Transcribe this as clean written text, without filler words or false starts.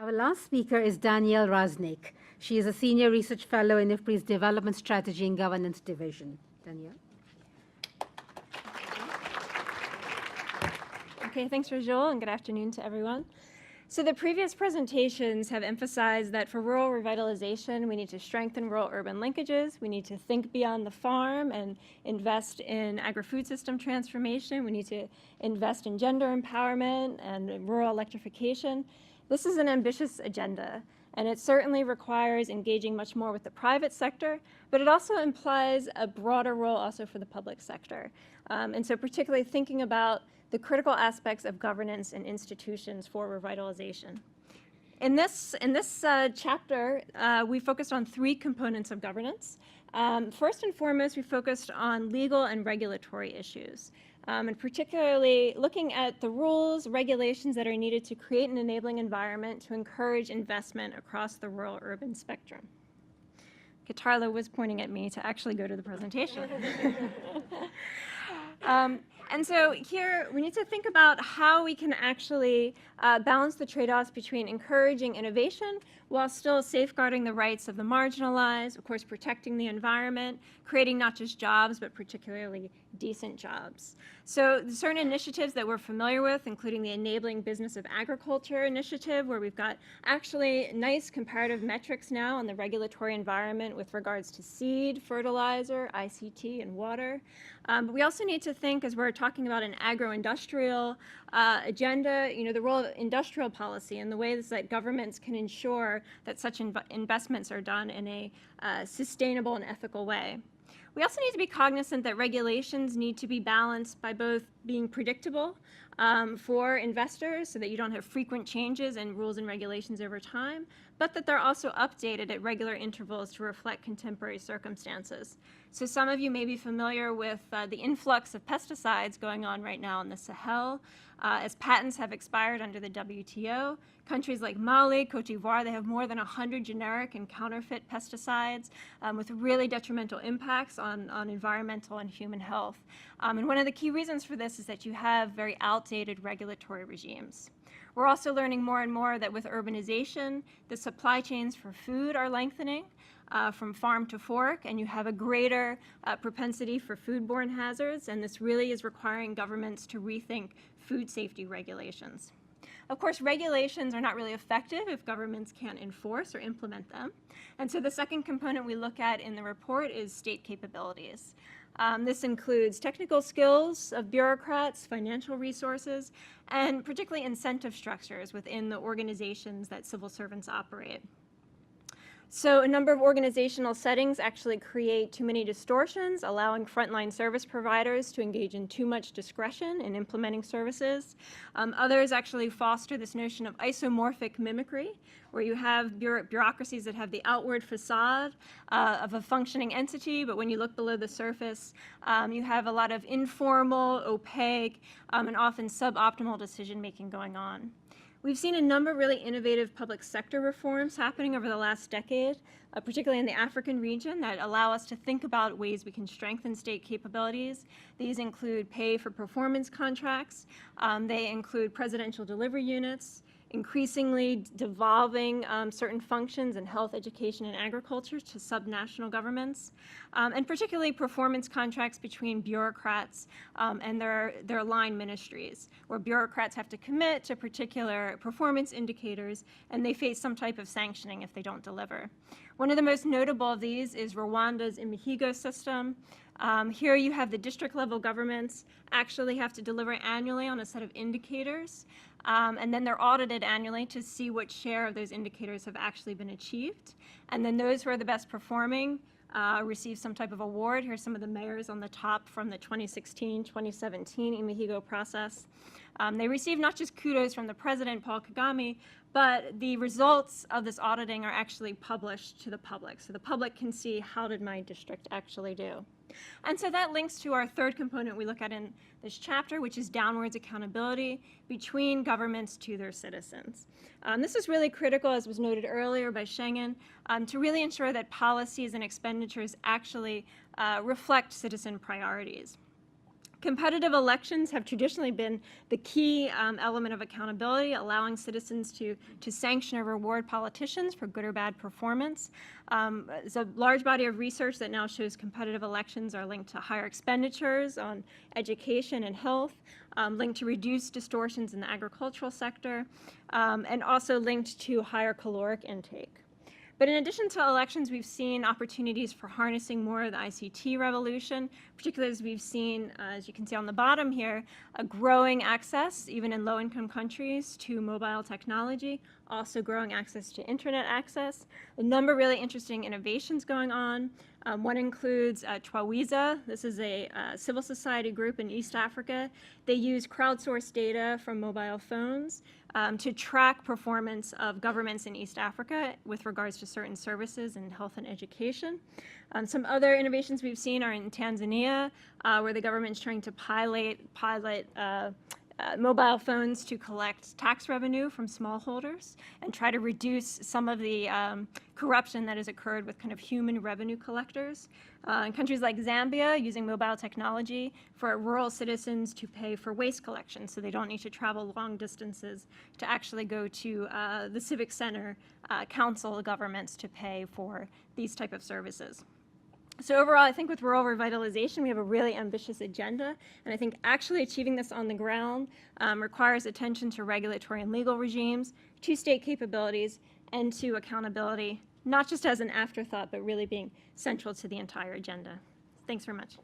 Our last speaker is Danielle Resnick. She is a senior research fellow in IFPRI's Development Strategy and Governance Division. Danielle. Okay, thanks, Rajul, and good afternoon to everyone. So the previous presentations have emphasized that for rural revitalization, we need to strengthen rural-urban linkages. We need to think beyond the farm and invest in agri-food system transformation. We need to invest in gender empowerment and rural electrification. This is an ambitious agenda, and it certainly requires engaging much more with the private sector, but it also implies a broader role also for the public sector. And so particularly thinking about the critical aspects of governance and institutions for revitalization. In this chapter, we focused on 3 components of governance. First and foremost, we focused on legal and regulatory issues, and particularly looking at the rules, regulations that are needed to create an enabling environment to encourage investment across the rural-urban spectrum. Guitarlo was pointing at me to actually go to the presentation. And so here we need to think about how we can actually balance the trade-offs between encouraging innovation while still safeguarding the rights of the marginalized, of course protecting the environment, creating not just jobs but particularly decent jobs. So certain initiatives that we're familiar with, including the Enabling Business of Agriculture initiative, where we've got actually nice comparative metrics now on the regulatory environment with regards to seed, fertilizer, ICT, and water. But we also need to think, as we're talking about an agro-industrial agenda, the role of industrial policy and the ways that governments can ensure that such investments are done in a sustainable and ethical way. We also need to be cognizant that regulations need to be balanced by both being predictable for investors so that you don't have frequent changes in rules and regulations over time, but that they're also updated at regular intervals to reflect contemporary circumstances. So some of you may be familiar with the influx of pesticides going on right now in the Sahel. As patents have expired under the WTO, countries like Mali, Cote d'Ivoire, they have more than 100 generic and counterfeit pesticides with really detrimental impacts on environmental and human health. And one of the key reasons for this is that you have very outdated regulatory regimes. We're also learning more and more that with urbanization, the supply chains for food are lengthening from farm to fork, and you have a greater propensity for foodborne hazards, and this really is requiring governments to rethink food safety regulations. Of course, regulations are not really effective if governments can't enforce or implement them. And so the second component we look at in the report is state capabilities. This includes technical skills of bureaucrats, financial resources, and particularly incentive structures within the organizations that civil servants operate. So a number of organizational settings actually create too many distortions, allowing frontline service providers to engage in too much discretion in implementing services. Others actually foster this notion of isomorphic mimicry, where you have bureaucracies that have the outward facade of a functioning entity, but when you look below the surface, you have a lot of informal, opaque, and often suboptimal decision-making going on. We've seen a number of really innovative public sector reforms happening over the last decade, particularly in the African region, that allow us to think about ways we can strengthen state capabilities. These include pay-for-performance contracts. They include presidential delivery units, increasingly devolving certain functions in health, education, and agriculture to subnational governments, and particularly performance contracts between bureaucrats and their line ministries, where bureaucrats have to commit to particular performance indicators, and they face some type of sanctioning if they don't deliver. One of the most notable of these is Rwanda's Imihigo system. Here you have the district level governments actually have to deliver annually on a set of indicators, and then they're audited annually to see what share of those indicators have actually been achieved. And then those who are the best performing receive some type of award. Here's some of the mayors on the top from the 2016-2017 Imihigo process. They receive not just kudos from the president, Paul Kagame, but the results of this auditing are actually published to the public. So the public can see, how did my district actually do? And so that links to our third component we look at in this chapter, which is downwards accountability between governments to their citizens. This is really critical, as was noted earlier by Schengen, to really ensure that policies and expenditures actually reflect citizen priorities. Competitive elections have traditionally been the key element of accountability, allowing citizens to sanction or reward politicians for good or bad performance. There's a large body of research that now shows competitive elections are linked to higher expenditures on education and health, linked to reduced distortions in the agricultural sector, and also linked to higher caloric intake. But in addition to elections, we've seen opportunities for harnessing more of the ICT revolution, particularly as we've seen, as you can see on the bottom here, a growing access, even in low-income countries, to mobile technology, also growing access to internet access. A number of really interesting innovations going on. One includes Twawiza. This is a civil society group in East Africa. They use crowdsourced data from mobile phones to track performance of governments in East Africa with regards to certain services in health and education. Some other innovations we've seen are in Tanzania, where the government is trying to pilot mobile phones to collect tax revenue from smallholders and try to reduce some of the corruption that has occurred with kind of human revenue collectors. In countries like Zambia, using mobile technology for rural citizens to pay for waste collection, so they don't need to travel long distances to actually go to the civic center, council governments to pay for these type of services. So overall, I think with rural revitalization, we have a really ambitious agenda, and I think actually achieving this on the ground requires attention to regulatory and legal regimes, to state capabilities, and to accountability, not just as an afterthought, but really being central to the entire agenda. Thanks very much.